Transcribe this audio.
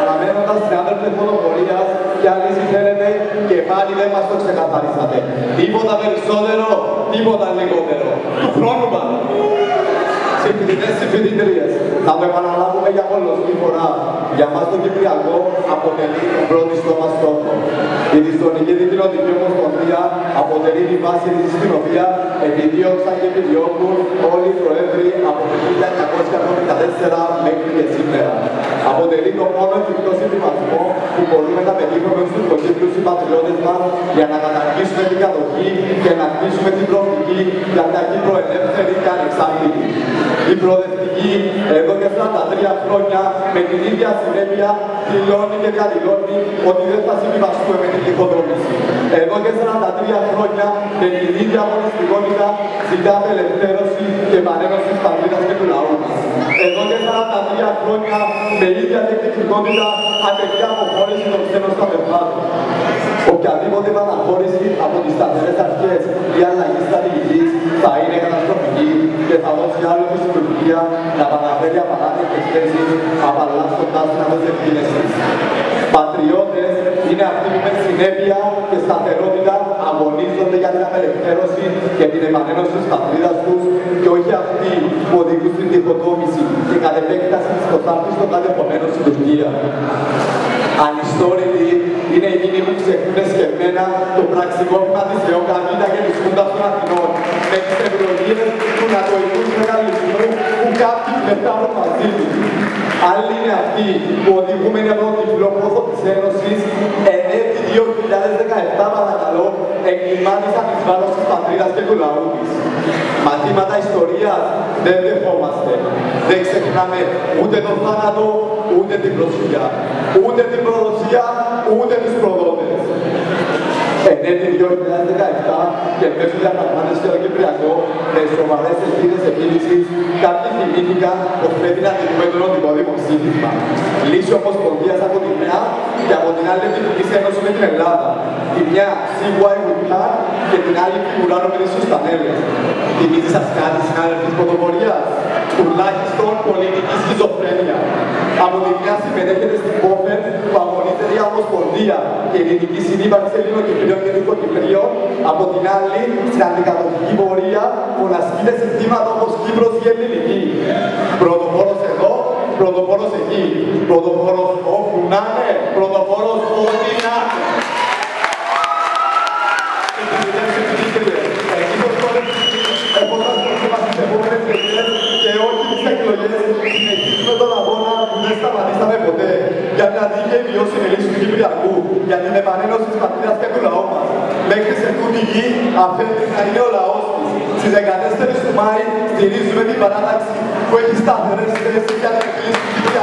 αναμένοντας την άδερφη πρωτοπορίας και αν εσείς θέλετε και πάλι δεν μας το ξεκαθαρίσατε. Τίποτα περισσότερο, τίποτα λιγότερο. Του χρόνου πάνω. Συμφοιτητές, συμφοιτητρίες, θα το επαναλάβουμε για πολλωστή φορά. Για μας το Κυπριακό αποτελεί τον πρώτο στόμα στόχο. Η Διστονική Δικοινοτική Ομοσπονδία αποτελεί τη βάση της στην οποία επιδίωξαν και επιδιώκουν όλοι οι προέδροι από το 1974 μέχρι και σήμερα. Αποτελεί το μόνο εφικτό συμβιβασμό που μπορούμε να πετύχουμε στους κοκκύπριους συμπατριώτες μας για να καταργήσουμε την κατοχή και να χτίσουμε την προοπτική για μια Κύπρο ελεύθερη και ανεξάρτητη. Η προοδευτική εδώ και 43 χρόνια με την ίδια συνέπεια δηλώνει και διαδηλώνει ότι δεν θα συμβιβαστούμε με την διχοτόμηση. Εδώ και 43 χρόνια με την ίδια αγωνιστικότητα ζητά απελευθέρωση και επανένωση της πατρίδας και του λαού μας. Εδώ και 43 χρόνια με ίδια τεχνικότητα απαιτεί αποχώρηση των ξένων στρατευμάτων. Οποιαδήποτε παραχώρηση από τις σταθερές αρχές ή αλλαγή στρατηγικής θα είναι καταστροφική και θα δώσει άλλο τη συλλογία να παραφέρει απαράδεκτες θέσεις απαλλάσσοντας την ευθύνες της. Πατριώτες είναι αυτοί που με συνέπεια και σταθερότητα αγωνίζονται για την απελευθέρωση και την επανένωση της πατρίδας τους και όχι αυτοί που οδηγούν στην διχοτόμηση και κατ' επέκταση της προσάρτησης των κατεχομένων στην Τουρκία. Ανιστόρητοι είναι εκείνοι που ξεχνούν εσκεμμένα το πραξικόπημα της Θεοκαμίνα και της Χούντας των Αθηνών με τις ευλογίες του νατοϊκού μεγαλισμού που κάποιοι μετάβουν μαζί τους. Άλλοι είναι αυτοί που οδηγούμενοι από τον τυφλό πόθο της Ένωσης εν έτη 2017 παρακαλώ εγκλημάτισαν εις βάρος της πατρίδας και του λαού της. Μαθήματα ιστορίας δεν δεχόμαστε. Δεν ξεχνάμε ούτε τον θάνατο, ούτε την προσφυγιά. Ούτε την προδοσία, ούτε τους προδότες. Εν έτη 2017 και μέσω διαπραγμάτευσης στο Κυπριακό, με σοβαρές ευθύνες επίλυσης, κάποιοι θυμήθηκαν πως πρέπει να δίνουμε το οδικό δημοψήφισμα. Λύση ομοσπονδίας από τη μια και από την άλλη Εθνική Ένωση με την Ελλάδα. Τη μια σίγουρα εγωικά και την άλλη φιγουράρω με τις σουστανέλες. Θυμίζει σας κάτι συνάδελφοι της πρωτοπορίας? Τουλάχιστον πολιτική σχιζοφρένεια. Από τη μια συμμετέχετε στην Κόφερ που αγωνίζεται για ομοσπονδία και ειρηνική συνύπαρξη Ελληνοκυπρίων και Τουρκοκυπρίων. Από την άλλη, στην αντικατοχική πορεία που να ασκείται συστήματα όπως Κύπρος ή Ελληνική. Πρωτοπόρος εδώ, πρωτοπόρος εκεί. Πρωτοπόρος όπου να είναι, πρωτοπόρος ό,τι να είναι. Και όχι τις εκλογές, συνεχίζουμε τον αγώνα που δεν σταματήσαμε ποτέ για μια δίκαιη βιώσιμη λύση του Κυπριακού, για την επανένωση της πατρίδας και του λαού μας. Μέχρι σε τούτη γη αφήνει να είναι ο λαός της. Στις 14 του Μάη στηρίζουμε την παράταξη που έχει σταθερές θέσεις για την εκκλήση του Κυπριακού.